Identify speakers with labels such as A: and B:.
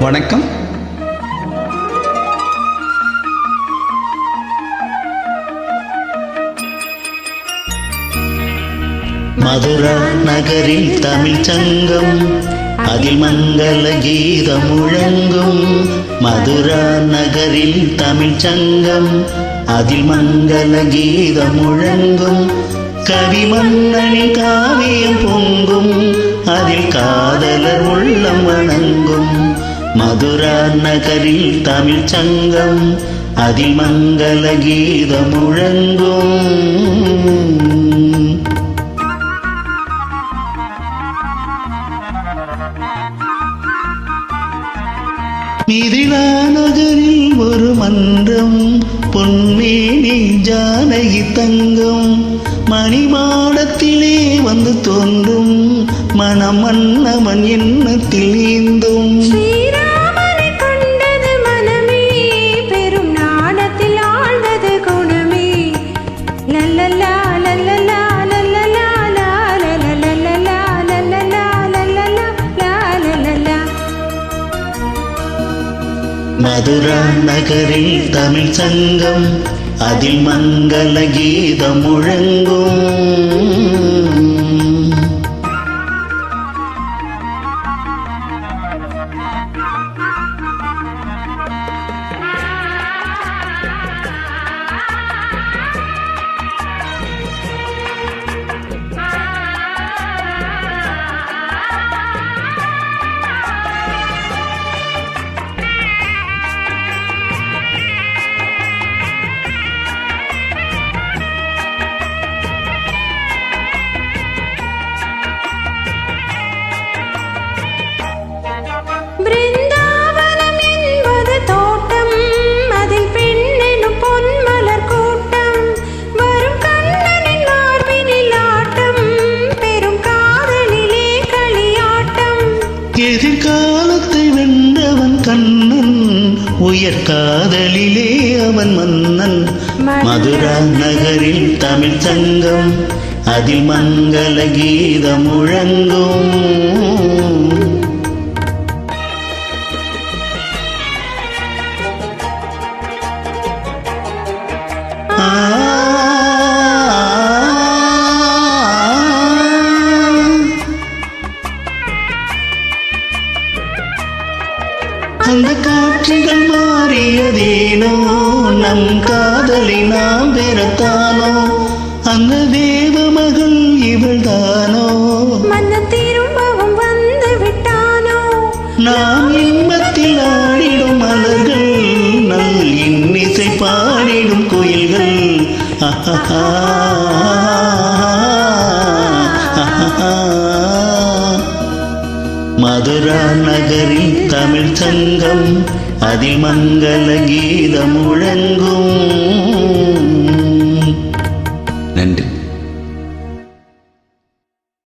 A: வணக்கம்.
B: மதுரா நகரில் தமிழ் சங்கம், அதில் மங்கள கீதம் முழங்கும். மதுரா நகரில் தமிழ் சங்கம், அதில் மங்கள கீதம் முழங்கும். கவி மன்னனின் காவியம் பொங்கும், அதில் காதலர் உள்ளம் வணங்கும். மதுரா நகரில் தமிழ் சங்கம், அதில் மங்கள கீதம் முழங்கும். மிதிலா நகரில் ஒரு மன்றம், பொன்மேனி ஜானகி தங்கம். மணிமாடத்திலே வந்து தோன்றும் மனம் மன்னவன் எண்ணத்தில் நீந்தும். மதுரா நகரில் தமிழ் சங்கம், அதில் மங்கள கீதம் முழங்கும். எதிர்காலத்தை வென்றவன் கண்ணன், உயர் காதலிலே அவன் மன்னன். மதுரா நகரில் தமிழ் சங்கம், அதில் மங்கள கீதம் முழங்கும். அந்த காட்சிகள் மாறியதேனோ, நம் காதலை நாம் பெறத்தானோ. அந்த தேவ மகள் இவள் தானோ,
C: திரும்பவும் வந்து விட்டானோ.
B: நாம் இன்பத்தில் ஆடிடும் மலர்கள், நல் இன்னிசை பாடிடும் கோயில்கள். மதுரா நகரில் தமிழ் சங்கம், அதில் மங்கள கீதம் முழங்கும்.